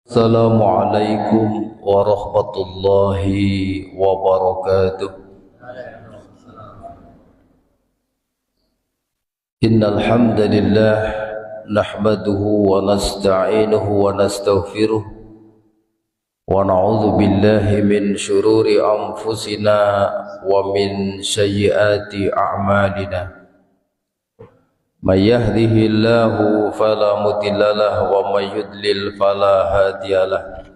Assalamualaikum warahmatullahi wabarakatuh. Innal hamdalillah nahmaduhu wa nasta'inuhu wa nastaghfiruh wa na'udzu billahi min shururi anfusina wa min sayyiati a'malina. May yahdihillahu fala mudilla lahu wa may yudlil fala hadiya lahu.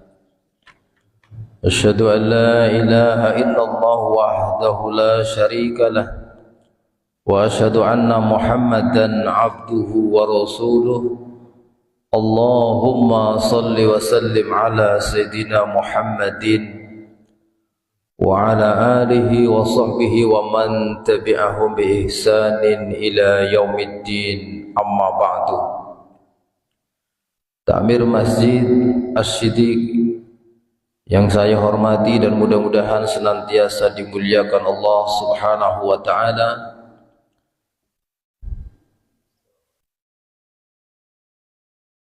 Asyhadu an la ilaha illallah wahdahu la syarika lah wa asyhadu anna Muhammadan abduhu wa rasuluh. Allahumma salli wa sallim ala sayyidina Muhammadin wa ala alihi wa sahbihi wa man tabi'ahum bi ihsanin ila yaumiddin, amma ba'du. Ta'mir Masjid Asy-Siddiq yang saya hormati dan mudah-mudahan senantiasa dimuliakan Allah Subhanahu wa ta'ala,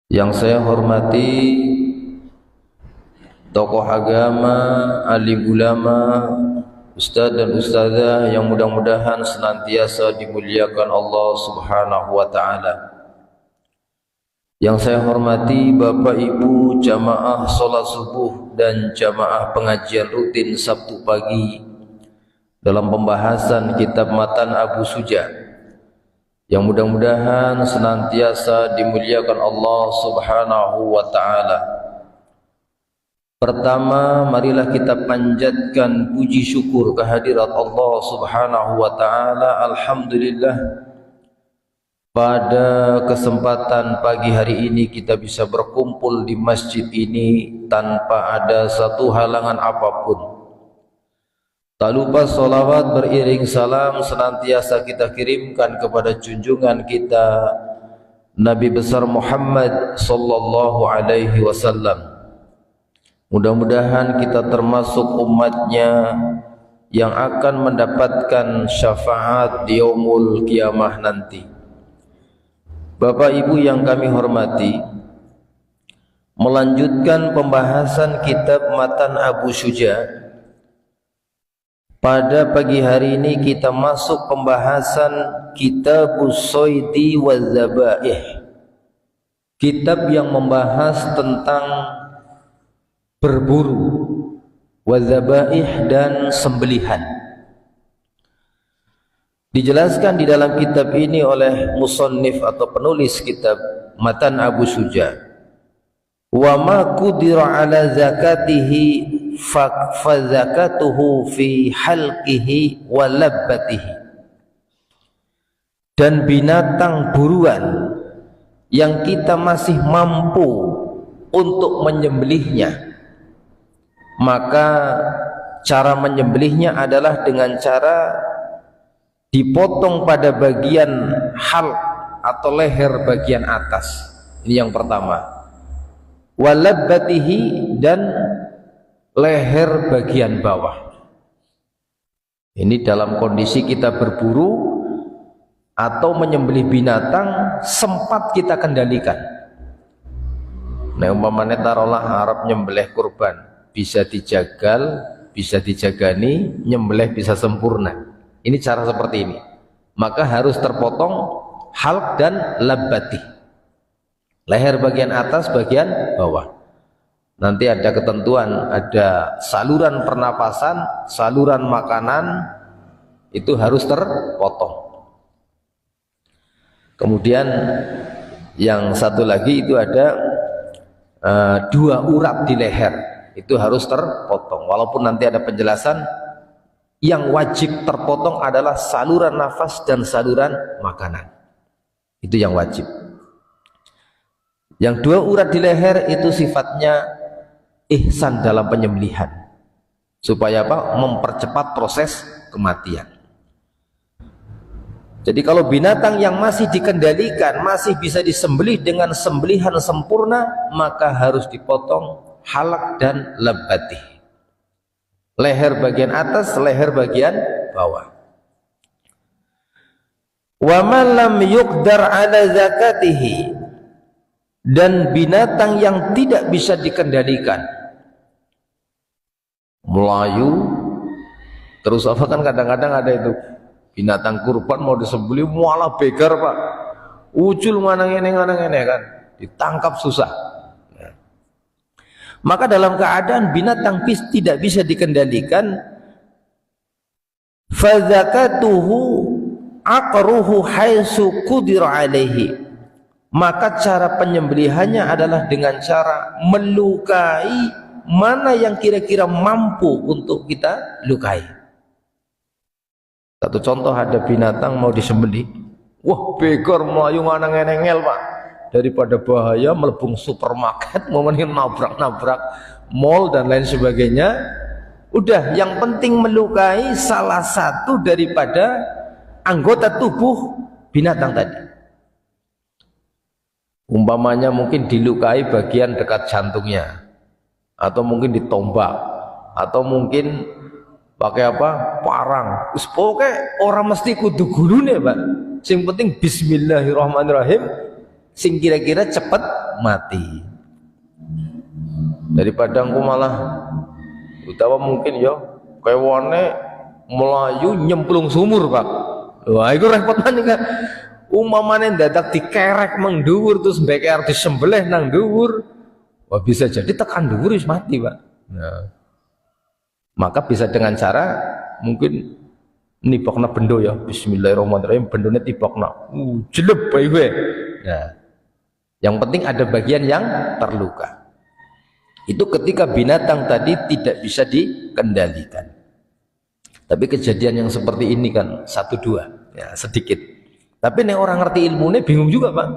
yang saya hormati tokoh agama, alim ulama, ustaz dan ustazah yang mudah-mudahan senantiasa dimuliakan Allah Subhanahu wa ta'ala. Yang saya hormati Bapak Ibu jamaah sholat subuh dan jamaah pengajian rutin Sabtu pagi dalam pembahasan kitab Matan Abu Suja, yang mudah-mudahan senantiasa dimuliakan Allah Subhanahu wa ta'ala. Pertama, marilah kita panjatkan puji syukur kehadirat Allah Subhanahu wa ta'ala. Alhamdulillah, pada kesempatan pagi hari ini kita bisa berkumpul di masjid ini tanpa ada satu halangan apapun. Tak lupa salawat beriring salam senantiasa kita kirimkan kepada junjungan kita Nabi besar Muhammad sallallahu alaihi wasallam. Mudah-mudahan kita termasuk umatnya yang akan mendapatkan syafaat di yaumul kiamah nanti. Bapak Ibu yang kami hormati, melanjutkan pembahasan kitab Matan Abu Suja. Pada pagi hari ini kita masuk pembahasan Kitabus Soidi wal Zabaih, kitab yang membahas tentang berburu, wadzabaih dan sembelihan. Dijelaskan di dalam kitab ini oleh musannif atau penulis kitab Matan Abu Suja, wa ma qudira ala zakatihi fa zakatuhu fi halqihi wa labbatihi. Dan binatang buruan yang kita masih mampu untuk menyembelihnya, maka cara menyembelihnya adalah dengan cara dipotong pada bagian halq atau leher bagian atas. Ini yang pertama. Walabbatihi, dan leher bagian bawah. Ini dalam kondisi kita berburu atau menyembelih binatang sempat kita kendalikan. Nah, umpamanya taruhlah Arab nyembelih kurban, bisa dijagal, bisa dijagani, nyembelih bisa sempurna. Ini cara seperti ini. Maka harus terpotong halq dan labbati, leher bagian atas, bagian bawah. Nanti ada ketentuan, ada saluran pernapasan, saluran makanan, itu harus terpotong. Kemudian yang satu lagi itu ada dua urat di leher, itu harus terpotong. Walaupun nanti ada penjelasan, yang wajib terpotong adalah saluran nafas dan saluran makanan, itu yang wajib. Yang dua urat di leher itu sifatnya ihsan dalam penyembelihan, supaya apa? Mempercepat proses kematian. Jadi kalau binatang yang masih dikendalikan, masih bisa disembelih dengan sembelihan sempurna, maka harus dipotong halak dan labbati, leher bagian atas, leher bagian bawah. Wa man lam yuqdar ala zakatihi, dan binatang yang tidak bisa dikendalikan. Melayu terus apa, kan kadang-kadang ada itu binatang kurban mau disembelih malah begar Pak, ucul mana ini kan, ditangkap susah. Maka dalam keadaan binatang tidak bisa dikendalikan, fadzakatuhu aqruhu haitsu qudira alaihi, maka cara penyembelihannya adalah dengan cara melukai mana yang kira-kira mampu untuk kita lukai. Satu contoh, ada binatang mau disembelih, wah begar melayu mana ngengel Pak, daripada bahaya melebung supermarket, mau nabrak-nabrak mall dan lain sebagainya. Udah, yang penting melukai salah satu daripada anggota tubuh binatang tadi. Umpamanya mungkin dilukai bagian dekat jantungnya, atau mungkin ditombak, atau mungkin pakai apa, parang. Pokoknya orang mesti kudu gulune Pak, yang penting bismillahirrahmanirrahim, sing kira-kira cepat mati, daripada engko malah utawa mungkin ya kewane melayu nyemplung sumur Pak. Wah itu repot banget kan. Umpamane dadak dikerek mengduwur terus beker disembelih nang dhuwur, wah bisa jadi tekan dhuwur wis mati Pak. Nah, maka bisa dengan cara mungkin nipokna bendo ya, bismillahirrahmanirrahim, bendone tipokna jeleb bae kowe. Nah, yang penting ada bagian yang terluka. Itu ketika binatang tadi tidak bisa dikendalikan. Tapi kejadian yang seperti ini kan satu dua ya, sedikit. Tapi nek orang ngerti ilmunya bingung juga Pak,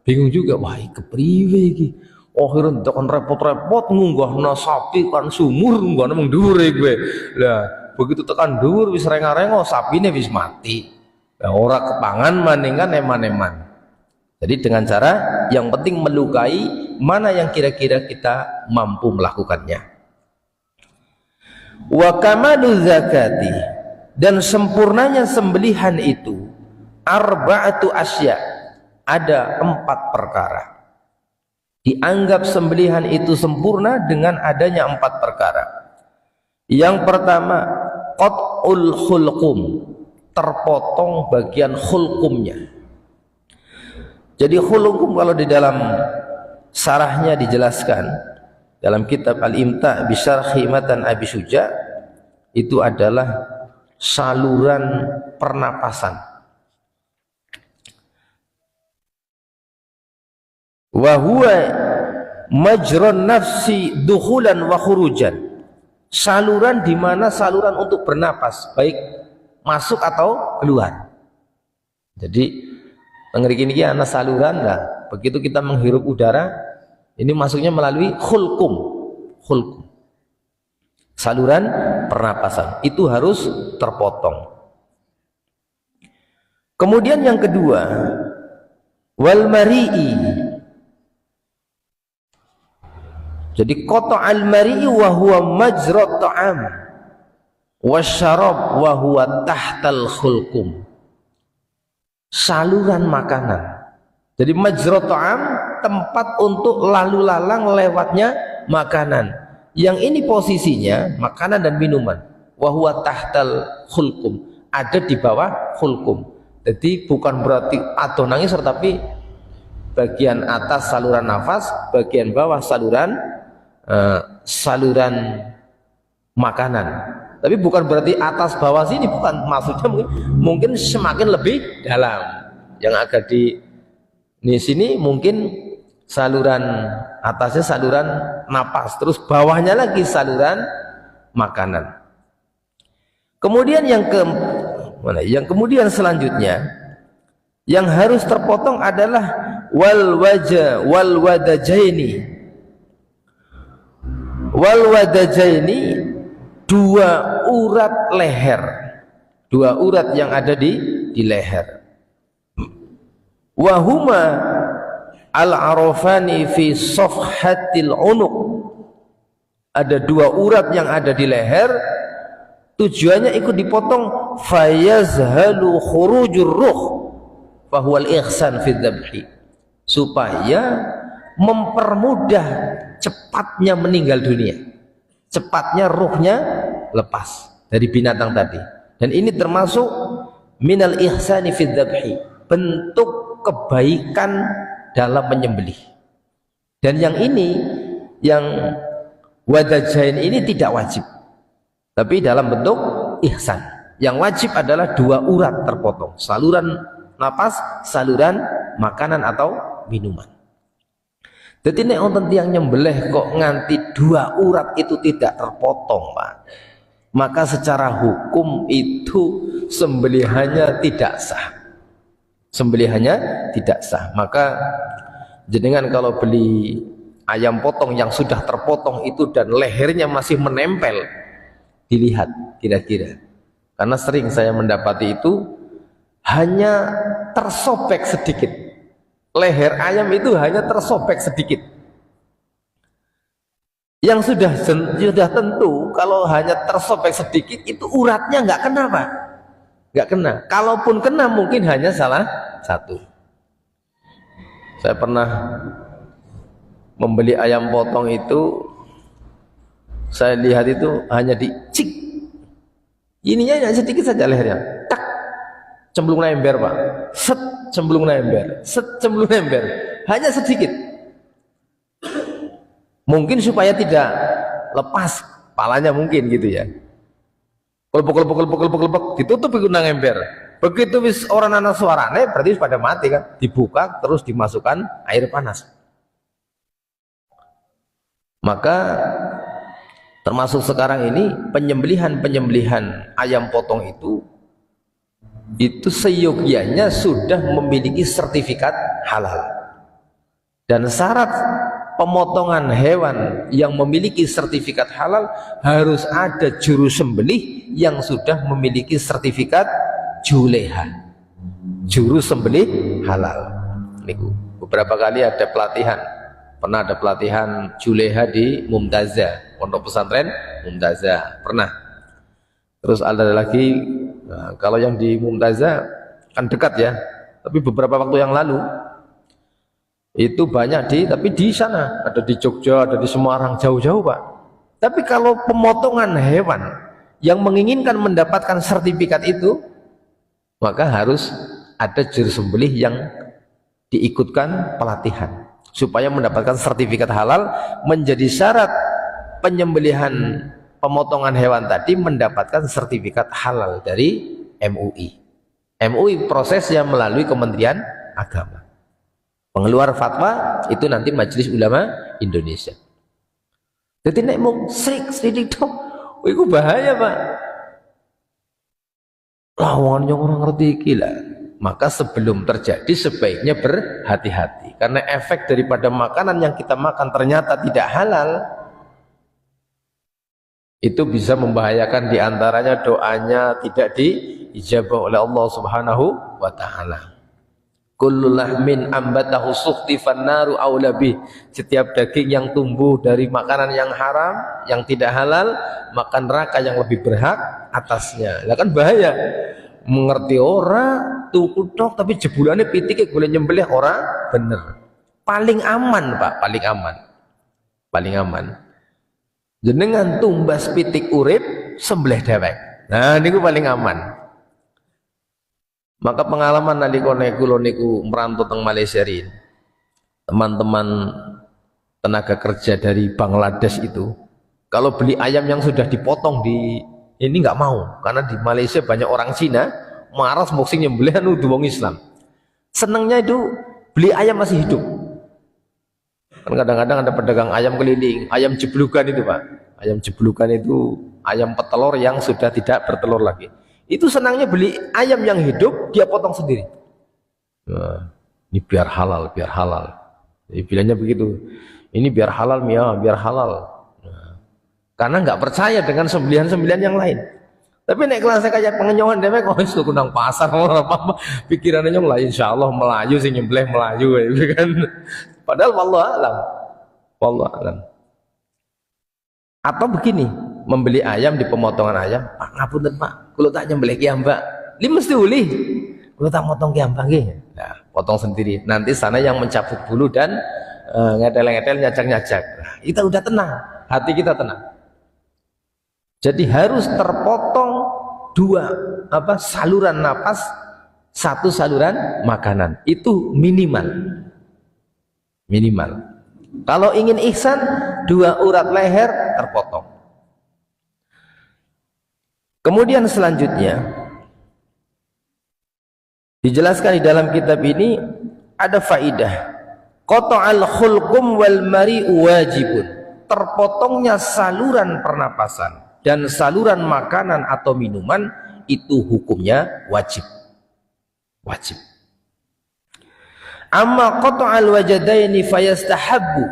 bingung juga, wah kepriwe iki, akhirnya tekan repot-repot ngunggahna sapi kan sumur, ngunggahna mung dhuwur kowe. Lah begitu tekan dhuwur wis renga-rengo sapine wis mati. Lah ora kepangan maningan eman-eman. Jadi dengan cara yang penting melukai mana yang kira-kira kita mampu melakukannya. Wa kamalu zakati, dan sempurnanya sembelihan itu arba'atu asya, ada 4 perkara. Dianggap sembelihan itu sempurna dengan adanya 4 perkara. Yang pertama, qat'ul khulqum, terpotong bagian khulqumnya. Jadi khulqum kalau di dalam sarahnya dijelaskan dalam kitab Al-Imta' bi Syarhi Matan Abi Suja, itu adalah saluran pernapasan. Wa huwa majrun nafsi dukhulan wa khurujan, saluran di mana saluran untuk bernapas, baik masuk atau keluar. Jadi ngeri ini ana saluran lah, begitu kita menghirup udara ini masuknya melalui khulqum, saluran pernapasan itu harus terpotong. Kemudian yang kedua, wal mari'i, jadi qata' al-mari'i wa huwa majra' ta'am wasyarab wa huwa tahtal khulqum, saluran makanan. Jadi majra' ta'am, tempat untuk lalu lalang lewatnya makanan. Yang ini posisinya makanan dan minuman. Wa huwa tahtal khulqum, ada di bawah khulqum. Jadi bukan berarti adonangi tetapi bagian atas saluran nafas, bagian bawah saluran makanan. Tapi bukan berarti atas bawah sini, bukan, maksudnya mungkin semakin lebih dalam. Yang agak di sini mungkin saluran atasnya saluran napas, terus bawahnya lagi saluran makanan. Kemudian yang kemudian selanjutnya yang harus terpotong adalah wal wadajaini. Wal wadajaini, 2 urat leher, 2 urat yang ada di leher. Wahuma al-arafani fi safhatil unuq, ada 2 urat yang ada di leher, tujuannya ikut dipotong fayazhalu khurujur ruh fahuwal ihsan fi dzabhi, supaya mempermudah cepatnya meninggal dunia, cepatnya ruhnya lepas dari binatang tadi. Dan ini termasuk minal ihsani fid dzabhi, bentuk kebaikan dalam menyembelih. Dan yang ini, yang wadajain ini tidak wajib, tapi dalam bentuk ihsan. Yang wajib adalah 2 urat terpotong, saluran napas, saluran makanan atau minuman. Jadi nek wonten tiyang nyembelih kok nganti 2 urat itu tidak terpotong, Pak, maka secara hukum itu sembelihannya tidak sah. Sembelihannya tidak sah. Maka jenengan kalau beli ayam potong yang sudah terpotong itu dan lehernya masih menempel, dilihat kira-kira. Karena sering saya mendapati itu hanya tersobek sedikit. Leher ayam itu hanya tersobek sedikit. Yang sudah tentu kalau hanya tersobek sedikit itu uratnya nggak kena, Pak. Nggak kena. Kalaupun kena mungkin hanya salah satu. Saya pernah membeli ayam potong itu, saya lihat itu hanya dicik. Ininya hanya sedikit saja lehernya. Tak, cemplung ember, Pak. Set, cemplung ember. Set, cemplung ember. Hanya sedikit. Mungkin supaya tidak lepas palanya mungkin gitu ya. Kelepek, ditutup itu nang ember. Begitu wis orang anak suarane berarti pada mati kan. Dibuka terus dimasukkan air panas. Maka termasuk sekarang ini penyembelihan ayam potong itu seyogyanya sudah memiliki sertifikat halal. Dan syarat pemotongan hewan yang memiliki sertifikat halal harus ada juru sembelih yang sudah memiliki sertifikat juleha, juru sembelih halal. Beberapa kali ada pelatihan, pernah ada pelatihan juleha di Mumtazah, pondok pesantren Mumtazah, pernah. Terus ada lagi, nah, kalau yang di Mumtazah kan dekat ya, tapi beberapa waktu yang lalu itu banyak tapi di sana ada di Jogja, ada di Semarang, jauh-jauh, Pak. Tapi kalau pemotongan hewan yang menginginkan mendapatkan sertifikat itu, maka harus ada juru sembelih yang diikutkan pelatihan supaya mendapatkan sertifikat halal. Menjadi syarat penyembelihan pemotongan hewan tadi mendapatkan sertifikat halal dari MUI. MUI prosesnya melalui Kementerian Agama. Pengeluar fatwa itu nanti Majelis Ulama Indonesia. Jadi nek mau srik tok, itu bahaya, Pak. Lawan yang orang ngerti gila. Maka sebelum terjadi sebaiknya berhati-hati, karena efek daripada makanan yang kita makan ternyata tidak halal, itu bisa membahayakan. Diantaranya doanya tidak diijabah oleh Allah Subhanahu wa Ta'ala. Kullu lahmin ambatahu sukhti fannaru aulabi. Setiap daging yang tumbuh dari makanan yang haram, yang tidak halal, maka neraka yang lebih berhak atasnya. Lah kan bahaya. Mengerti orang tuku tok tapi jebulannya pitik boleh nyembelih orang bener. Paling aman, Pak, paling aman. Paling aman. Jenengan tumbas pitik urip sembelih dewek. Nah, niku paling aman. Maka pengalaman nalika kula niku merantau teng Malaysia ini, teman-teman tenaga kerja dari Bangladesh itu kalau beli ayam yang sudah dipotong di ini nggak mau, karena di Malaysia banyak orang Cina marah boxing nyembelih nuduh wong Islam. Senengnya itu beli ayam masih hidup. Kan kadang-kadang ada pedagang ayam keliling, ayam jeblukan itu, Pak. Ayam jeblukan itu ayam petelur yang sudah tidak bertelur lagi. Itu senangnya beli ayam yang hidup dia potong sendiri. Nah, ini biar halal, biar halal. Jadi bilangnya begitu. Ini biar halal, Mia, biar halal. Nah, karena nggak percaya dengan sembelihan-sembelihan yang lain. Tapi nek kelasnya kayak pengenyohan demek kok iso kunang pasar ora apa-apa. Pikirannya nyong lah insyaallah Melayu sing nyembelih Melayu gitu kan. Padahal wallahu alam. Wallahu alam. Atau begini, membeli ayam di pemotongan ayam, Pak ngapunten Pak, kula tak nyembelih ki Mbak. Li mesti uli. Kula tak motong ki Mbak nggih. Nah, potong sendiri. Nanti sana yang mencabut bulu dan ngedel-ngedel, nyajak-nyajak. Nah, kita udah tenang, hati kita tenang. Jadi harus terpotong dua saluran napas, satu saluran makanan, itu minimal. Kalau ingin ihsan, dua urat leher terpotong. Kemudian selanjutnya dijelaskan di dalam kitab ini ada faidah. Qata'al khulqum wal mari'u wajibun. Terpotongnya saluran pernapasan dan saluran makanan atau minuman itu hukumnya wajib. Amma qata'al wajadaini fayastahabbu.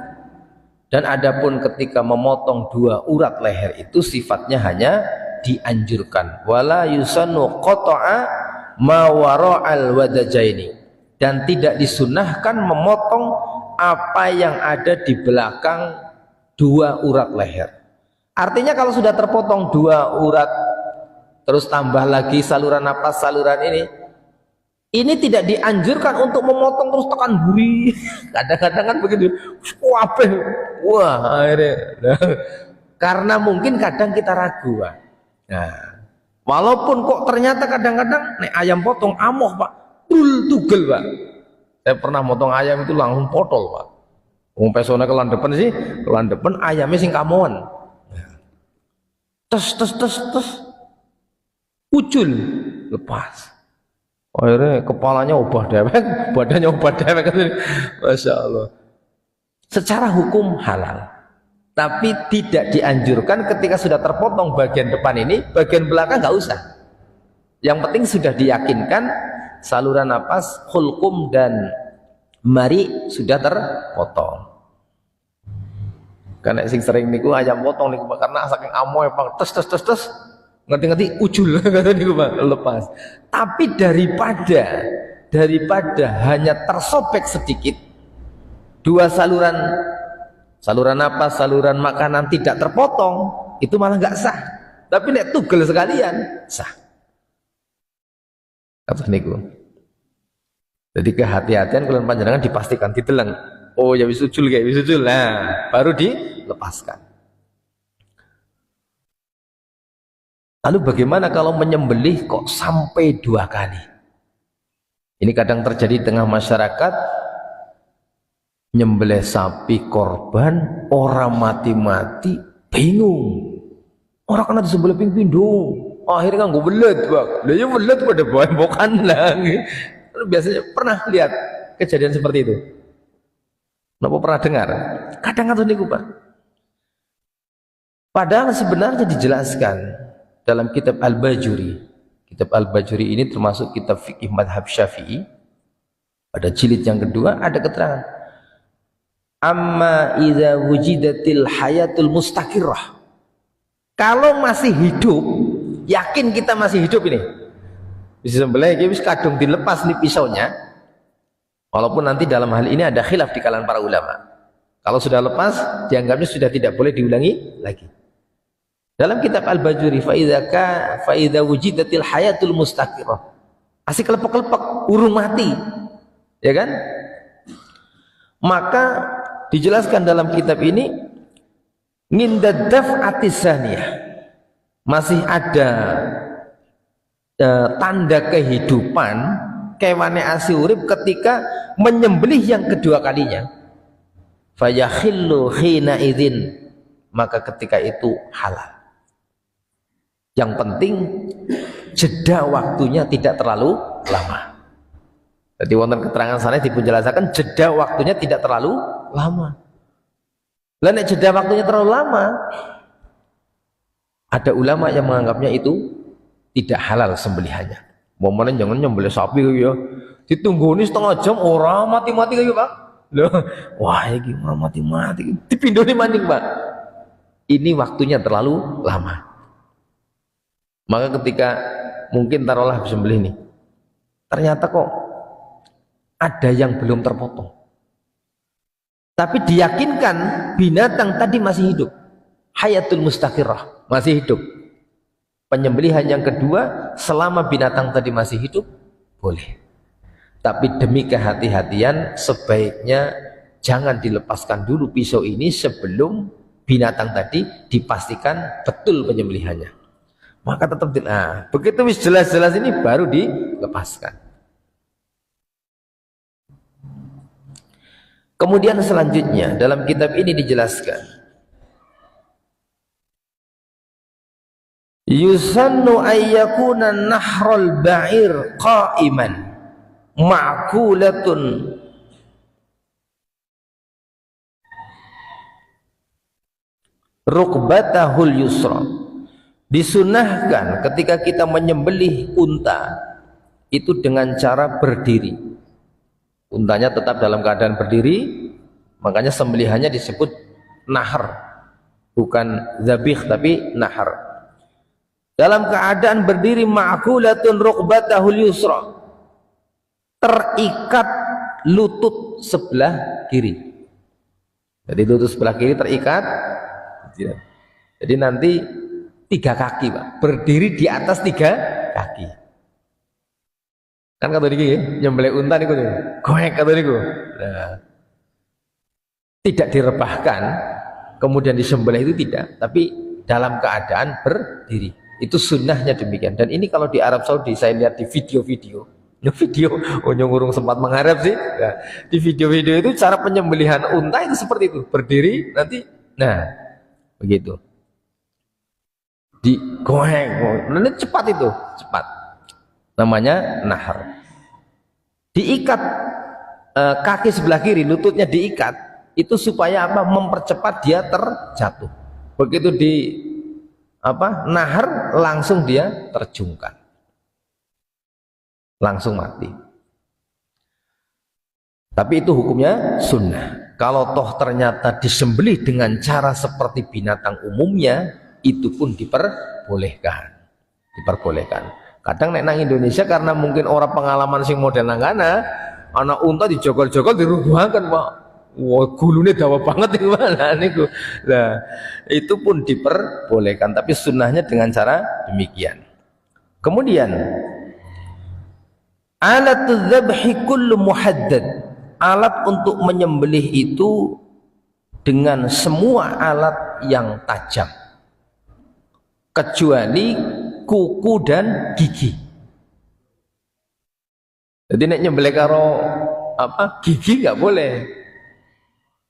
Dan adapun ketika memotong dua urat leher itu sifatnya hanya dianjurkan. Wala yusannu qata'a ma wara'al wadajaini. Dan tidak disunnahkan memotong apa yang ada di belakang dua urat leher. Artinya kalau sudah terpotong dua urat terus tambah lagi saluran napas, saluran ini tidak dianjurkan untuk memotong terus tekan buri. Kadang-kadang kan begitu, wah akhirnya. Karena mungkin kadang kita ragu, Pak. Nah, walaupun kok ternyata kadang-kadang nek ayam potong amoh, Pak, tugel, Pak. Saya pernah motong ayam itu langsung potol, Pak. Wong pesone kelan depan ayamnya sing kamoan. Tes ucul lepas. Akhirnya kepalanya ubah dewek, badannya ubah dewek. Masya Allah. Secara hukum halal, tapi tidak dianjurkan ketika sudah terpotong bagian depan ini, bagian belakang nggak usah. Yang penting sudah diyakinkan saluran napas, khulqum dan mari sudah terpotong. Karena sing sering niku ayam potong niku karena saking amoy Pak, tes ngerti ujul kata niku Pak, lepas. Tapi daripada hanya tersobek sedikit dua saluran napas, saluran makanan tidak terpotong, itu malah nggak sah. Tapi nek tugel sekalian sah. Kata niku. Jadi kehati-hatian kalau panjenengan dipastikan diteleng. Oh ya wis ujul nah baru dilepaskan. Lalu bagaimana kalau menyembelih kok sampai 2 kali? Ini kadang terjadi di tengah masyarakat, nyembelih sapi korban orang mati-mati bingung. Orang kena disembelih ping pindho. Akhirnya kan gue belet, Bang. Lah ya belet pada bukan lah. Biasanya pernah lihat kejadian seperti itu. Kenapa pernah dengar? Kadang atau niku, Pak. Padahal sebenarnya dijelaskan dalam kitab Al-Bajuri. Kitab Al-Bajuri ini termasuk kitab fikih madhab Syafi'i. Pada jilid yang kedua ada keterangan. Amma idza wujidatil hayatul mustaqirrah. Kalau masih hidup, yakin kita masih hidup ini. Bisa sembelih iki wis kadung dilepas nih pisaunya. Walaupun nanti dalam hal ini ada khilaf di kalangan para ulama. Kalau sudah lepas, dianggapnya sudah tidak boleh diulangi lagi. Dalam kitab Al-Bajuri, fa idza wujidatil hayatul mustaqirrah. Masih kelepek-kelepek, urung mati. Ya kan? Maka dijelaskan dalam kitab ini ngindad daf'atis saniyah. Masih ada tanda kehidupan kewane asyurib ketika menyembelih yang kedua kalinya. Fayakhillu khina idzin, maka ketika itu halal. Yang penting jeda waktunya tidak terlalu lama. Jadi wonten keterangan sana dipunjelasaken jeda waktunya tidak terlalu lama. Lah nek jeda waktunya terlalu lama, ada ulama yang menganggapnya itu tidak halal sembelihannya. Momennya jangan nyembelih sapi ya. Ditungguni setengah jam orang mati-mati kayak Pak. Loh, wah iki mati-mati. Dipindhoni maning, Pak. Ini waktunya terlalu lama. Maka ketika mungkin taruhlah sembelih nih. Ternyata kok ada yang belum terpotong. Tapi diyakinkan binatang tadi masih hidup. Hayatul mustaqirrah, masih hidup. Penyembelihan yang kedua selama binatang tadi masih hidup boleh. Tapi demi kehati-hatian sebaiknya jangan dilepaskan dulu pisau ini sebelum binatang tadi dipastikan betul penyembelihannya. Maka tetap begitu wis jelas-jelas ini baru dilepaskan. Kemudian selanjutnya dalam kitab ini dijelaskan, yusannu ayyakuna nahrul ba'ir qa'iman ma'kulatun rukbatahul yusra. Disunahkan ketika kita menyembelih unta itu dengan cara berdiri. Untanya tetap dalam keadaan berdiri, makanya sembelihannya disebut nahar, bukan zabih tapi nahar. Dalam keadaan berdiri, ma'kulatun rukbatahul yusra, terikat lutut sebelah kiri. Jadi lutut sebelah kiri terikat. Jadi nanti 3 kaki, Pak, berdiri di atas 3 kaki. Kan kata niki nyembelih unta niku goek kata niku. Nah, tidak direbahkan kemudian disembelih itu tidak, tapi dalam keadaan berdiri. Itu sunnahnya demikian. Dan ini kalau di Arab Saudi saya lihat di video-video nyungurung sempat mengharap sih. Nah, di video-video itu cara penyembelihan unta itu seperti itu, berdiri nanti, nah begitu di goek, nanti cepat itu, cepat, namanya nahar. Diikat kaki sebelah kiri, lututnya diikat, itu supaya apa? Mempercepat dia terjatuh. Begitu di nahar, langsung dia terjungkal, langsung mati. Tapi itu hukumnya sunnah. Kalau toh ternyata disembelih dengan cara seperti binatang umumnya, itu pun diperbolehkan. Kadang nek nang Indonesia karena mungkin orang pengalaman sing model nanggana, anak unta dijogol-jogol dirubuhaken, Pak. Wah, gulune dawa banget itu mana niku. Nah, itu pun diperbolehkan, tapi sunnahnya dengan cara demikian. Kemudian alatuz dzabhi kullu muhaddad. Alat untuk menyembelih itu dengan semua alat yang tajam, kecuali kuku dan gigi. Jadi nek nyembelih karo gigi nggak boleh,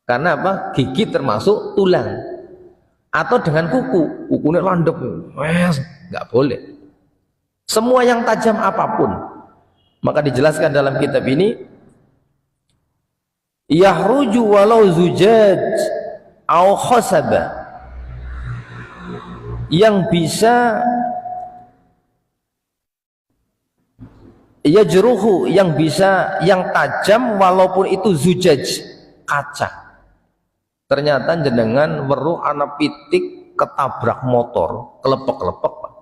karena gigi termasuk tulang. Atau dengan kukunya landep, nggak boleh. Semua yang tajam apapun. Maka dijelaskan dalam kitab ini, yahruju walau zujaj au khasaba, yang bisa yajruhu, yang tajam walaupun itu zujaj, kaca. Ternyata jenengan weruh anak pitik ketabrak motor, kelepek-kelepek, Pak.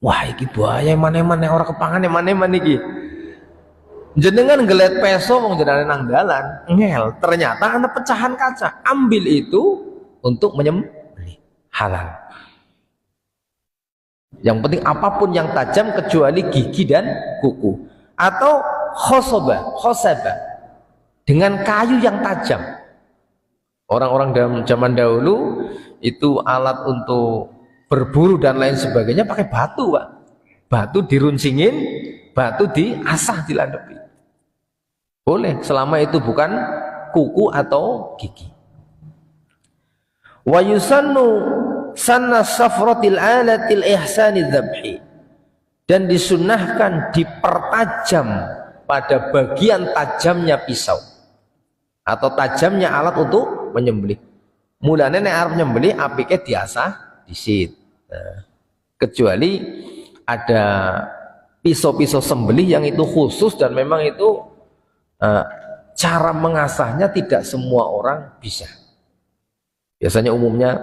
Wah, iki bahaya, mana-mana orang kepangan mana-mana iki. Jenengan gelet peso wong jenengan nang dalan, ngel, ternyata ada pecahan kaca. Ambil itu untuk menyembelih, halal. Yang penting apapun yang tajam kecuali gigi dan kuku. Atau khosaba, dengan kayu yang tajam. Orang-orang dalam zaman dahulu itu alat untuk berburu dan lain sebagainya pakai batu, Pak. Batu diruncingin, batu diasah, dilandepi. Boleh selama itu bukan kuku atau gigi. Wa yusannu sanna safratil alatil ihsani dzabhi, dan disunnahkan dipertajam pada bagian tajamnya pisau atau tajamnya alat untuk menyembelih. Mulane nek arep nyembelih apike diasah disit. Nah, kecuali ada pisau-pisau sembelih yang itu khusus dan memang itu cara mengasahnya tidak semua orang bisa. Biasanya umumnya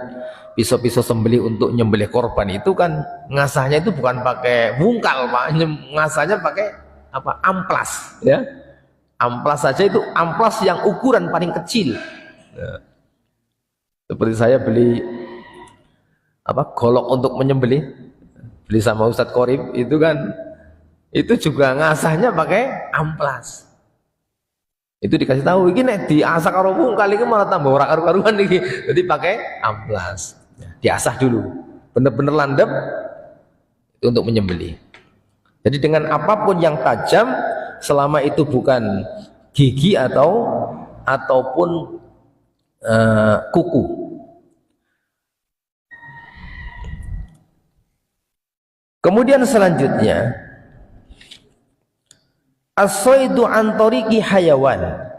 pisau-pisau sembelih untuk nyembelih korban itu kan ngasahnya itu bukan pakai bungkal, Pak. Ngasahnya pakai amplas, ya. Amplas saja itu amplas yang ukuran paling kecil. Nah, seperti saya beli golok untuk menyembelih, beli sama Ustadz Korib itu kan, itu juga ngasahnya pakai amplas. Itu dikasih tahu iki nek diasah karo kali iki malah tambah ora karu-karuan iki. Jadi pakai amplas. Diasah dulu. Bener-bener landep itu untuk menyembelih. Jadi dengan apapun yang tajam selama itu bukan gigi ataupun kuku. Kemudian selanjutnya as-saidu an tariqi hayawan,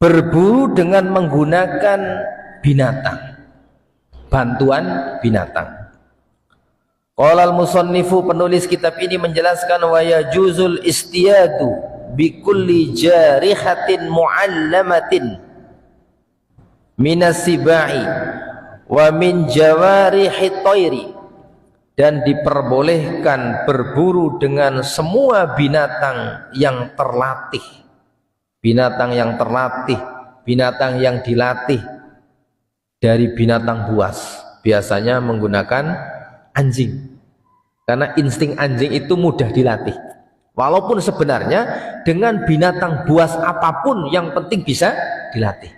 berburu dengan menggunakan binatang, bantuan binatang. Qala al-musannifu, penulis kitab ini menjelaskan, wa yajuzul istiyadu bi kulli jarihatin muallamatin minas sibai wa min jawarihi thairi, dan diperbolehkan berburu dengan semua binatang yang terlatih, binatang yang terlatih, binatang yang dilatih dari binatang buas, biasanya menggunakan anjing, karena insting anjing itu mudah dilatih. Walaupun sebenarnya dengan binatang buas apapun yang penting bisa dilatih.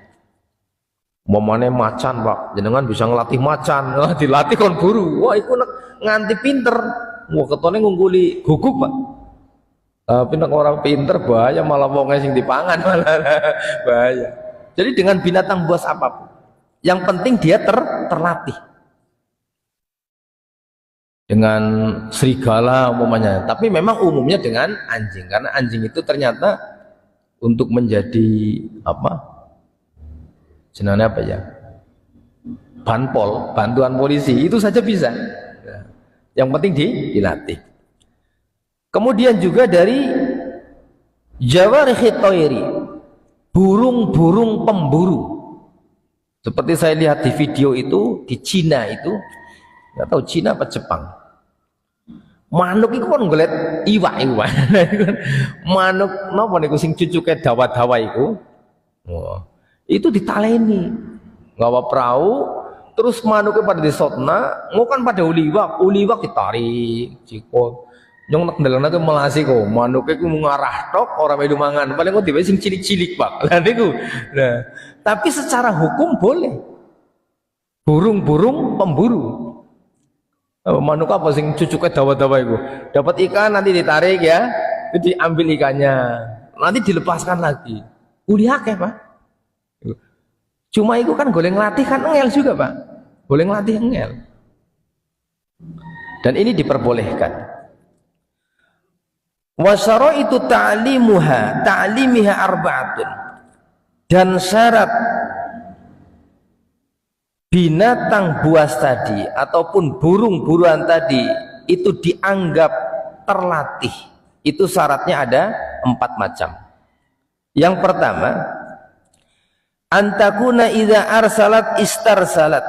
Momone macan, Pak, jenengan bisa ngelatih macan, dilatih kon buru, wah itu nganti pinter, wah ketone ngungguli guguk, Pak. Tapi nek orang pinter bahaya, malah wonge sing dipangan malah bahaya. Jadi dengan binatang buas apapun, yang penting dia terlatih. Dengan serigala umpamanya, tapi memang umumnya dengan anjing, karena anjing itu ternyata untuk menjadi apa? Jenenge apa ya? Banpol, bantuan polisi, itu saja bisa. Yang penting dilatih. Kemudian juga dari jawarihi thairi, burung-burung pemburu. Seperti saya lihat di video itu di Cina itu, nggak tahu Cina apa Jepang. Manuk itu kan ngeliat iwak. Manuk napa niku sing cucuke dawa-dawa iku. Oh, itu ditaleni nggawa perahu, terus manuknya pada disotna, kan pada uliwak ditarik jiko nyong nak ndelokna ke melasi kok manuknya ku ngarah tok ora melu mangan, paling kok dhewe sing cilik-cilik, Pak. Lah niku. Nah, tapi secara hukum boleh burung-burung pemburu. Manuk apa sing cucuknya dawa-dawa itu, dapat ikan nanti ditarik ya, diambil ikannya, nanti dilepaskan lagi, uli akeh, Pak. Cuma itu kan boleh ngelatih kan engel juga, Pak, boleh ngelatih engel, dan ini diperbolehkan. Wasyara itu ta'limiha arba'atun, dan syarat binatang buas tadi ataupun burung-buruan tadi itu dianggap terlatih, itu syaratnya ada 4 macam. Yang pertama, antakuna idza arsalat istarsalat.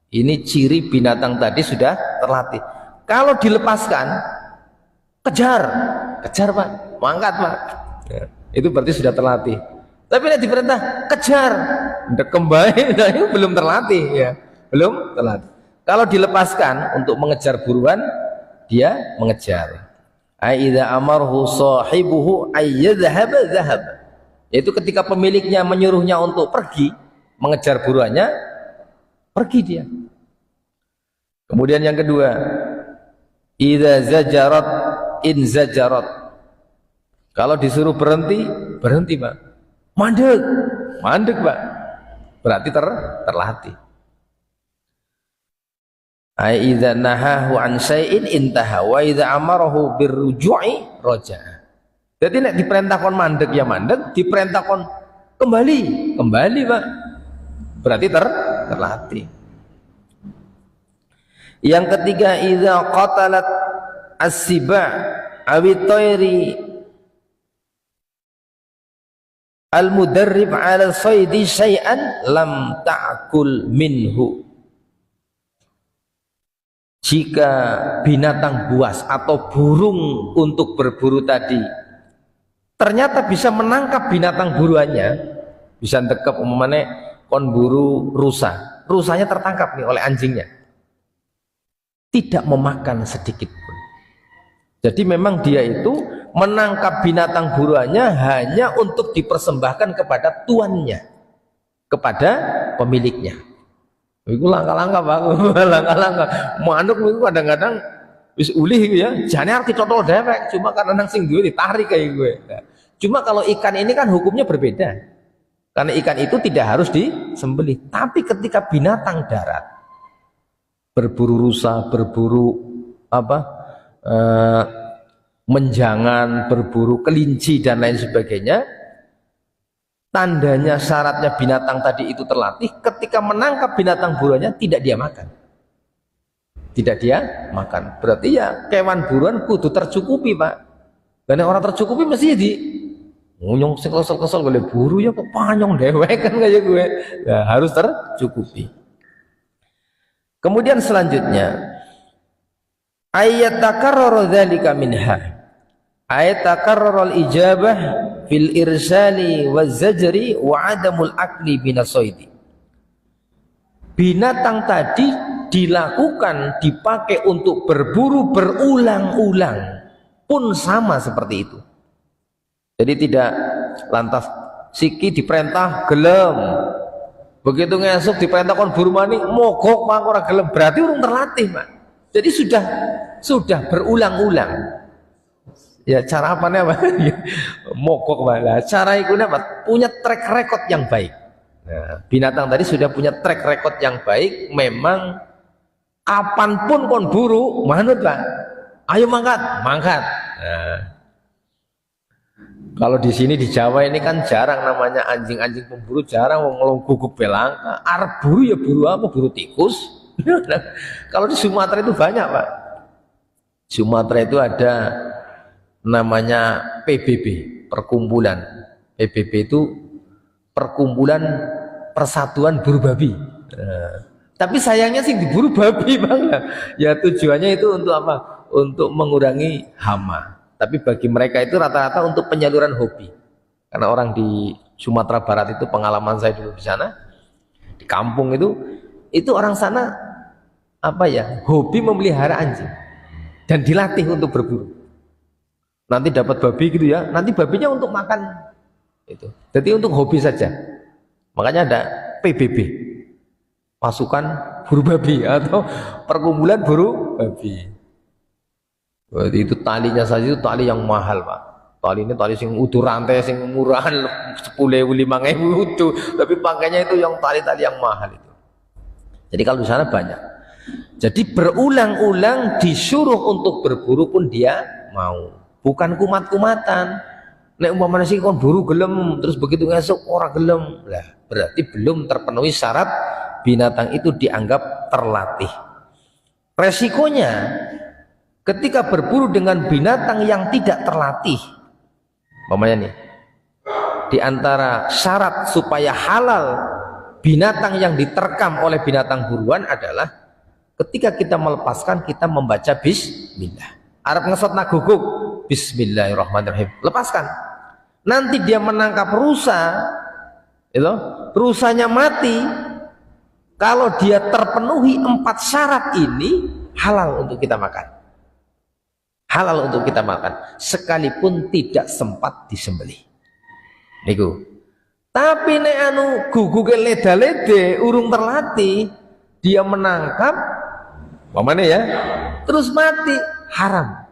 Ini ciri binatang tadi sudah terlatih. Kalau dilepaskan, kejar Pak, mangkat, Pak. Ya, itu berarti sudah terlatih. Tapi nek diperintah kejar, ndek kembali, nah itu belum terlatih ya, belum terlatih. Kalau dilepaskan untuk mengejar buruan, dia mengejar. Aidza amarhu sahibuhu ayyadhhaba dhahaba. Yaitu ketika pemiliknya menyuruhnya untuk pergi mengejar buruannya, pergi dia. Kemudian yang kedua, idza zajarat in zajarat. Kalau disuruh berhenti, berhenti, Pak. Mandek, Pak. Berarti terlatih. Ai idza nahahu an syai'in intaha wa idza amarahu birruju'i raja'a. Jadi nek diperintahkan mandek ya mandek, diperintahkan kembali, Pak. Berarti terlatih. Yang ketiga, idza qatalat as-siba' awi tayri al-mudarrib 'ala saydi syai'an lam ta'kul minhu. Jika binatang buas atau burung untuk berburu tadi ternyata bisa menangkap binatang buruannya, bisa dekep umpamane kon buru rusa, rusanya tertangkap nih oleh anjingnya, tidak memakan sedikit pun. Jadi memang dia itu menangkap binatang buruannya hanya untuk dipersembahkan kepada tuannya, kepada pemiliknya. Itu langkah-langkah Pak, langkah-langkah. Manuk itu kadang-kadang wis ulih gitu ya, jane arep dicotol dewek, cuma karena nang sing duwe ditarik kayak gue. Nah, cuma kalau ikan ini kan hukumnya berbeda. Karena ikan itu tidak harus disembelih. Tapi ketika binatang darat berburu rusa, berburu menjangan, berburu kelinci dan lain sebagainya, tandanya syaratnya binatang tadi itu terlatih, ketika menangkap binatang buruannya tidak dia makan, tidak dia makan. Berarti ya kewan buruan kudu tercukupi Pak. Dan orang tercukupi mesti di ngunyung kesel-kesel boleh buru ya kok panyong dewek kan kayak gue. Nah, harus tercukupi. Kemudian selanjutnya ayat takarrara dzalika minha, ayat takarrara al-ijabah fil irsali waz-zajri wa adamul akli binasoidi. Binatang tadi dilakukan, dipakai untuk berburu berulang-ulang pun sama seperti itu. Jadi tidak lantas siki diperintah gelem, begitu ngesuk diperintah kon buru maning mogok Pak ora gelem, berarti urung terlatih Pak. Jadi sudah berulang-ulang. Ya cara apa nih Pak? Mogok Pak. Nah, cara itu apa? Punya track record yang baik. Nah, binatang tadi sudah punya track record yang baik, memang kapanpun kon buru manut Pak. Ayo mangkat, mangkat. Nah, kalau di sini di Jawa ini kan jarang namanya anjing-anjing pemburu, jarang wong guguk belangka. Arep buru ya buru apa? Buru tikus. Kalau di Sumatera itu banyak Pak. Sumatera itu ada namanya PBB, perkumpulan. PBB itu perkumpulan persatuan buru babi. Tapi sayangnya sih diburu babi Bang. Ya tujuannya itu untuk apa? Untuk mengurangi hama. Tapi bagi mereka itu rata-rata untuk penyaluran hobi. Karena orang di Sumatera Barat itu, pengalaman saya dulu di sana, di kampung itu orang sana apa ya, hobi memelihara anjing dan dilatih untuk berburu. Nanti dapat babi gitu ya, nanti babinya untuk makan itu. Jadi untuk hobi saja. Makanya ada PBB, pasukan buru babi atau perkumpulan buru babi. Berarti itu talinya saja itu tali yang mahal Pak. Tali ini tali sing utuh rantai sing murahan 10.000 5.000 itu, tapi pakainya itu yang tali-tali yang mahal itu. Jadi kalau di sana banyak. Jadi berulang-ulang disuruh untuk berburu pun dia mau. Bukan kumat-kumatan. Nek umpamanya sih kon buru gelem, terus begitu ngesuk ora gelem. Lah, berarti belum terpenuhi syarat binatang itu dianggap terlatih. Resikonya ketika berburu dengan binatang yang tidak terlatih, umpamanya nih, di antara syarat supaya halal binatang yang diterkam oleh binatang buruan adalah ketika kita melepaskan, kita membaca bismillah. Arab ngesot naguguk, bismillahirrahmanirrahim, lepaskan. Nanti dia menangkap rusa, itu rusanya mati. Kalau dia terpenuhi 4 syarat ini, halal untuk kita makan. Halal untuk kita makan, sekalipun tidak sempat disembelih. Niku. Tapi nek anu guguke leda-lede, urung terlatih, dia menangkap, mana ya, terus mati, haram.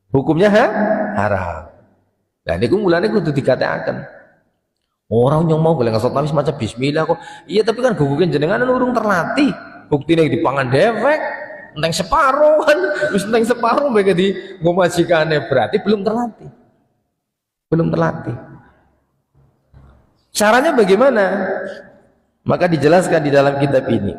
Hukumnya haram. Nah niku mulane kudu dikatakan. Orang yang mau boleh ngasot nafis macam bismillah kok. Iya tapi kan guguke jenengan urung terlatih. Buktine dipangan dewek. Enteng separuh kan, terus enteng separuh mereka di ngomajikane, berarti belum terlatih, belum terlatih. Caranya bagaimana? Maka dijelaskan di dalam kitab ini.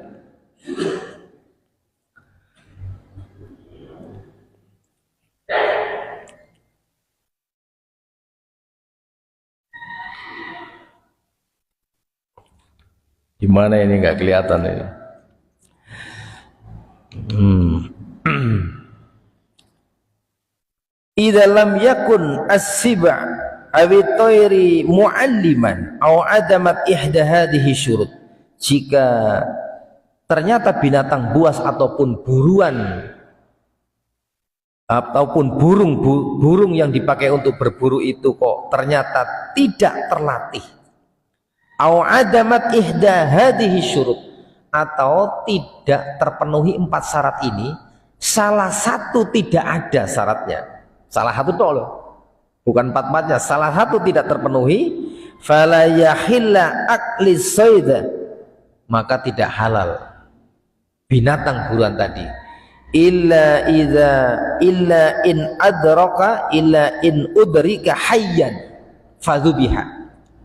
Di mana ini nggak kelihatan ini? Idza lam yakun as-siba awi tayri mualliman aw adamat ihda hadhihi syurut, jika ternyata binatang buas ataupun buruan ataupun burung yang dipakai untuk berburu itu kok ternyata tidak terlatih, au adamat ihda hadhihi syurut, atau tidak terpenuhi 4 syarat ini, salah satu tidak ada syaratnya, salah satu toh loh, bukan 4-4-nya, salah satu tidak terpenuhi, fala yahilla akli sayda, maka tidak halal binatang buruan tadi, illa in adraka illa in udrika hayyan fadhubiha,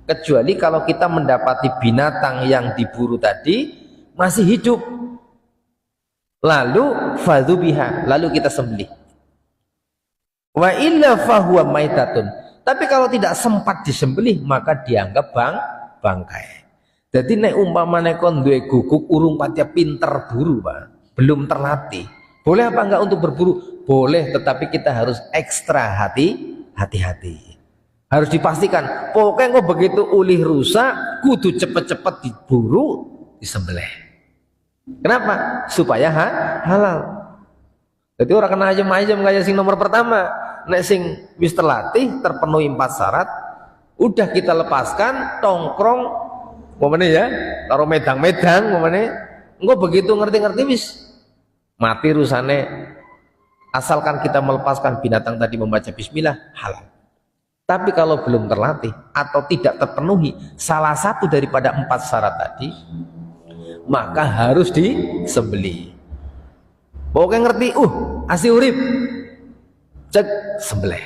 kecuali kalau kita mendapati binatang yang diburu tadi masih hidup, lalu fadhubiha, lalu kita sembelih. Wa illa fahuwa maitatun, tapi kalau tidak sempat disembelih maka dianggap bangkai. Jadi nek umpamane kon duwe guguk urung patia pinter buru, Pak, belum terlatih, boleh apa enggak untuk berburu? Boleh, tetapi kita harus ekstra hati-hati. Harus dipastikan, pokoknya kok begitu ulih rusak, kudu cepet-cepet diburu, disembelih. Kenapa? Supaya halal. Jadi orang kena ajem-ajem kayak sing nomor pertama. Nek sing wis terlatih, terpenuhi 4 syarat, udah kita lepaskan, tongkrong, momennya ya, taruh medang-medang, momennya, engkau begitu ngerti-ngerti wis mati rusane. Asalkan kita melepaskan binatang tadi membaca bismillah, halal. Tapi kalau belum terlatih atau tidak terpenuhi salah satu daripada 4 syarat tadi, maka harus disembelih. Pokoknya ngerti, asih urip, cek sembelih.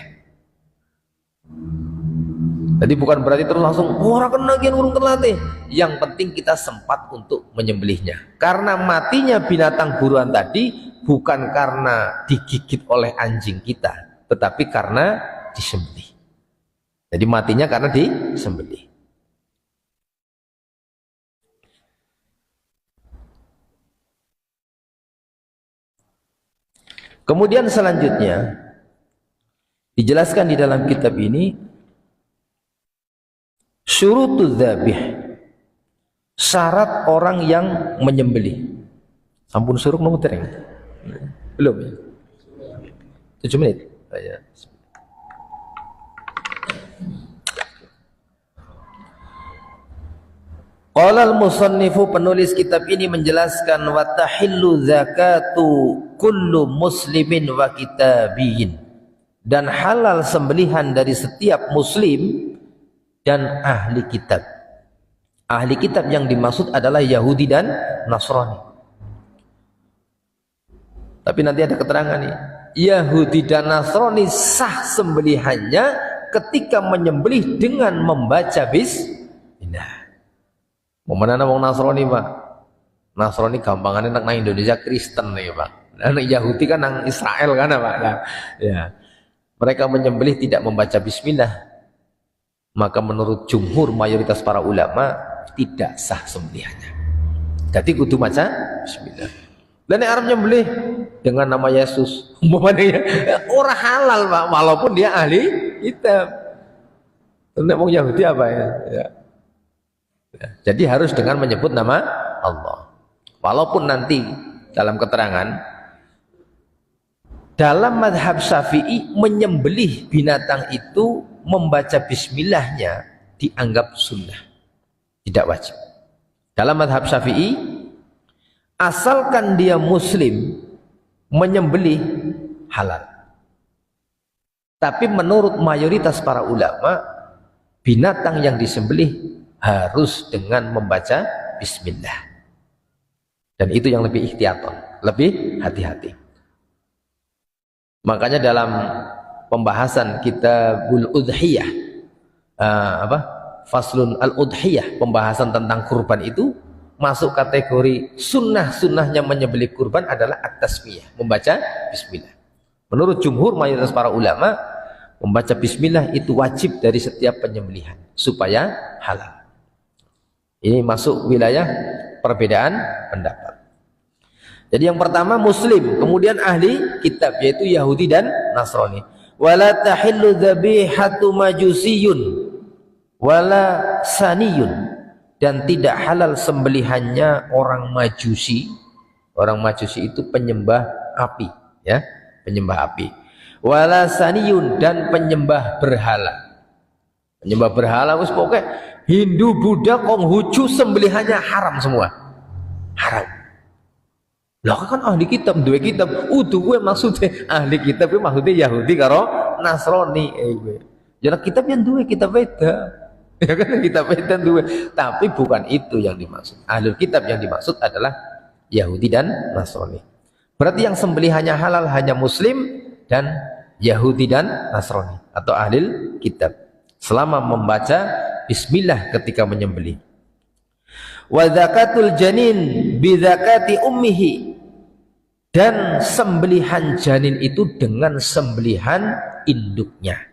Jadi bukan berarti terus langsung orang kena kian urung terlatih. Yang penting kita sempat untuk menyembelihnya. Karena matinya binatang buruan tadi bukan karena digigit oleh anjing kita, tetapi karena disembelih. Jadi matinya karena disembelih. Kemudian selanjutnya dijelaskan di dalam kitab ini syurutuz dzabih, syarat orang yang menyembelih. Sampun suruh nomor tereng belum ya? 7 menit. Ya. Qala al-musannifu, penulis kitab ini menjelaskan, wa tahillu zakatu kullu muslimin wa kitabiyin, dan halal sembelihan dari setiap muslim dan ahli kitab. Ahli kitab yang dimaksud adalah Yahudi dan Nasrani. Tapi nanti ada keterangan nih, Yahudi dan Nasrani sah sembelihannya ketika menyembelih dengan membaca bismillah. Momenana wong Nasrani, Pak. Nasrani gampangannya nang Indonesia Kristen nih, Pak. Anak Yahudi kan nang Israel kan, Pak. Nah, ya. Mereka menyembelih tidak membaca bismillah. Maka menurut jumhur mayoritas para ulama tidak sah sembelihannya. Jadi kudu maca bismillah. Dan yang Arab nyembelih dengan nama Yesus, orang halal, Pak, walaupun dia ahli kitab. Nek wong Yahudi apa ya? Jadi harus dengan menyebut nama Allah. Walaupun nanti dalam keterangan dalam madhab Syafi'i menyembelih binatang itu membaca bismillahnya dianggap sunnah, tidak wajib. Dalam madhab Syafi'i asalkan dia muslim menyembelih halal. Tapi menurut mayoritas para ulama binatang yang disembelih harus dengan membaca bismillah, dan itu yang lebih ikhtiyaton, lebih hati-hati. Makanya dalam pembahasan kitabul udhiyah, faslun al-udhiyah, pembahasan tentang kurban itu masuk kategori sunnah-sunnahnya menyembelih kurban adalah at-tasmiyah, membaca bismillah. Menurut jumhur mayoritas para ulama, membaca bismillah itu wajib dari setiap penyembelihan supaya halal. Ini masuk wilayah perbedaan pendapat. Jadi yang pertama muslim, kemudian ahli kitab yaitu Yahudi dan Nasrani. Wala tahillu dzabihatu majusiyun wala saniyun, dan tidak halal sembelihannya orang Majusi. Orang Majusi itu penyembah api, ya, penyembah api. wala saniyun, dan penyembah berhala. Penyembah berhala wis pokoke Hindu, Buddha, Konghucu sembelihannya haram semua. Haram. Lah kan ahli kitab duwe kitab, gue maksudnya ahli kitab itu maksudnya Yahudi karo Nasrani gue. Jadi kitab yang duwe kitab beda. Ya kan kitab beda duwe, tapi bukan itu yang dimaksud. Ahli kitab yang dimaksud adalah Yahudi dan Nasrani. Berarti yang sembelihannya halal hanya Muslim dan Yahudi dan Nasrani atau ahli kitab selama membaca bismillah ketika menyembelih. Wa zakatul janin bi zakati ummihi, dan sembelihan janin itu dengan sembelihan induknya.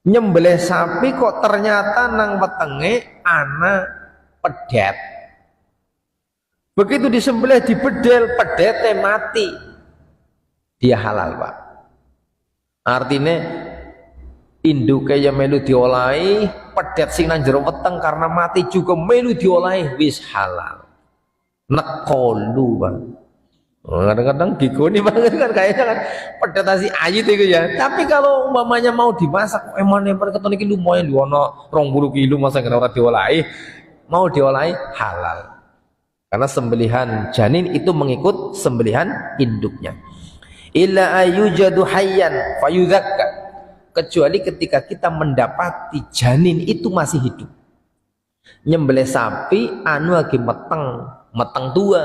Nyembelih sapi kok ternyata nang wetenge ana pedet. Begitu disembelih dibedel, pedete mati, dia halal Pak. Artinya induke ya melu diolahi, pedet sing nang jero weteng karena mati juga melu diolahi, wis halal. Nekolu Pak. Kadang-kadang gigoni banget kan kayaknya kan pedet asi ayit itu ya. Tapi kalau umpamanya mau dimasak, emang ketone iki lumayan diwono 20 kilo masa kena ora diolahi, mau diolahi halal. Karena sembelihan janin itu mengikut sembelihan induknya. Illa ayyujadu hayyan fayudzakka, kecuali ketika kita mendapati janin itu masih hidup. Nyembelih sapi anu lagi meteng tua.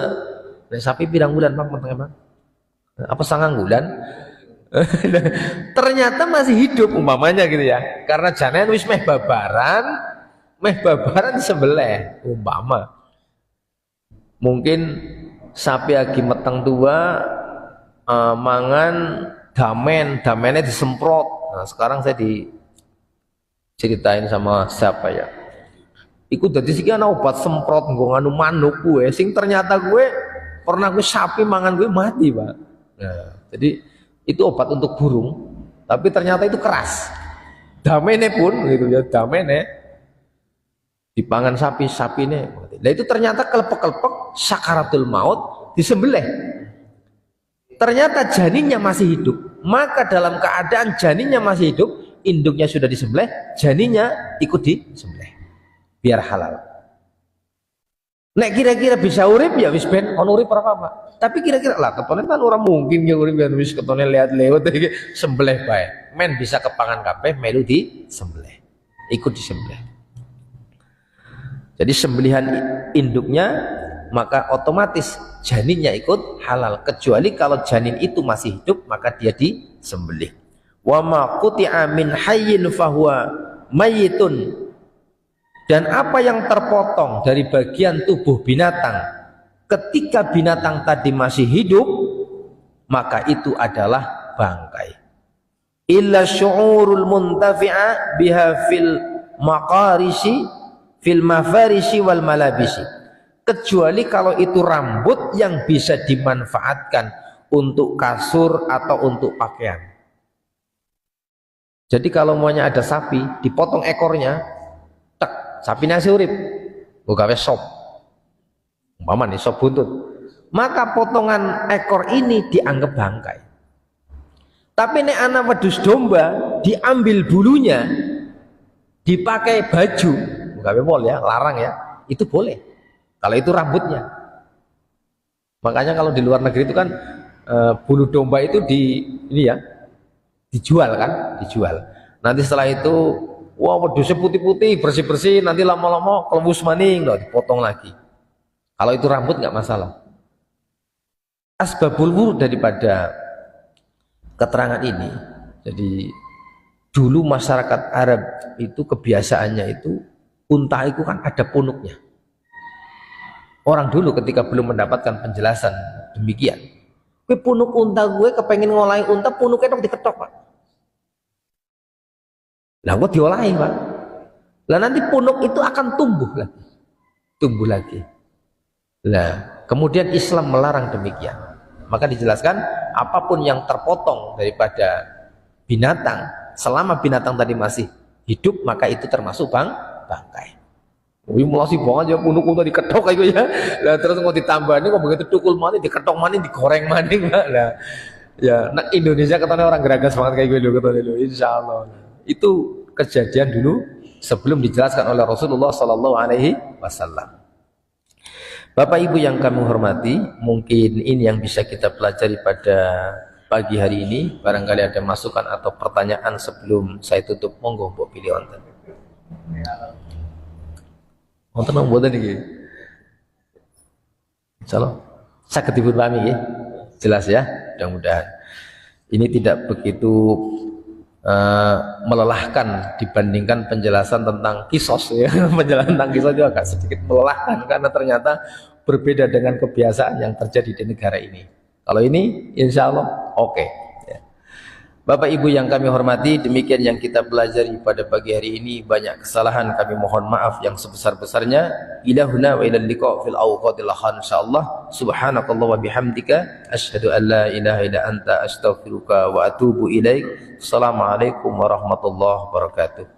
Nah, sapi pirang bulan Pak meteng emang? Apa 9 bulan? Ternyata masih hidup umpamanya gitu ya. Karena janin wis meh babaran disembelih umpama. Mungkin sapi lagi meteng tua, mangan damennya disemprot. Nah sekarang saya diceritain sama siapa ya, ikut dari sini ana obat semprot nganu manuk gue, sing ternyata gue pernah gue sapi mangan gue mati Pak. Nah, jadi itu obat untuk burung, tapi ternyata itu keras. Damennya pun gitu ya, damennya dipangan sapi ini. Nah itu ternyata kelepek sakaratul maut, disembelih. Ternyata janinnya masih hidup. Maka dalam keadaan janinnya masih hidup, induknya sudah disembelih, janinnya ikut disembelih biar halal. Nek kira-kira bisa urip ya wis ben ono urip apa-apa. Tapi kira-kira lah ketone kan orang mungkin ya urip ya wis ketone lewat iki sembelih bae. Men bisa kepangan kabeh melu disembelih. Ikut disembelih. Jadi sembelihan induknya maka otomatis janinnya ikut halal, kecuali kalau janin itu masih hidup maka dia disembelih. Wa ma quti'a min hayyin fahuwa mayyitun, dan apa yang terpotong dari bagian tubuh binatang ketika binatang tadi masih hidup maka itu adalah bangkai. Illa syu'urul muntafi'a biha fil maqarisi fil mafarisi wal malabisi, kecuali kalau itu rambut yang bisa dimanfaatkan untuk kasur atau untuk pakaian. Jadi kalau maunya ada sapi dipotong ekornya, tek, sapi nasi urip gawe sop, umpama nih sop buntut, maka potongan ekor ini dianggap bangkai. Tapi nek anak wedhus domba diambil bulunya dipakai baju, gawe wol ya, larang ya, itu boleh kalau itu rambutnya. Makanya kalau di luar negeri itu kan bulu domba itu dijual kan, dijual. Nanti setelah itu wah wedhusnya putih-putih, bersih-bersih, nanti lama-lama kelembus maning, loh, dipotong lagi. Kalau itu rambut nggak masalah. Asbabul wurud daripada keterangan ini, jadi dulu masyarakat Arab itu kebiasaannya itu unta itu kan ada punuknya. Orang dulu ketika belum mendapatkan penjelasan demikian, gue punuk unta gue kepengen ngolahi unta, punuknya dong diketok Pak. Lah gue diolahi Pak. Lah nanti punuk itu akan tumbuh lagi. Lah kemudian Islam melarang demikian. Maka dijelaskan apapun yang terpotong daripada binatang, selama binatang tadi masih hidup maka itu termasuk bangkai. Wih mulai banget ya punuk unta diketok kayak ya. Lah terus mau ditambah ini kok begitu tukul maning diketok maning digoreng maning lah. Ya, nak Indonesia ketemu orang gerakan semangat kayak gue dulu ketemu dulu, insya Allah. Itu kejadian dulu sebelum dijelaskan oleh Rasulullah Sallallahu Alaihi Wasallam. Bapak Ibu yang kami hormati, mungkin ini yang bisa kita pelajari pada pagi hari ini. Barangkali ada masukan atau pertanyaan sebelum saya tutup, monggo mbok pilih wonten. Wonten mboten iki. Insyaallah saged dipun pahami ya. Jelas ya, mudah-mudahan ini tidak begitu melelahkan dibandingkan penjelasan tentang kisos ya. Penjelasan tentang kisos itu agak sedikit melelahkan karena ternyata berbeda dengan kebiasaan yang terjadi di negara ini. Kalau ini insya Allah oke. Ya. Bapak Ibu yang kami hormati, demikian yang kita pelajari pada pagi hari ini. Banyak kesalahan, kami mohon maaf yang sebesar-besarnya. Ilahuna wa ilal liqa fil awqatil akhir insyaallah. Subhanakallah wa bihamdika asyhadu an la ilaha illa anta astaghfiruka wa atubu ilaik. Assalamualaikum warahmatullahi wabarakatuh.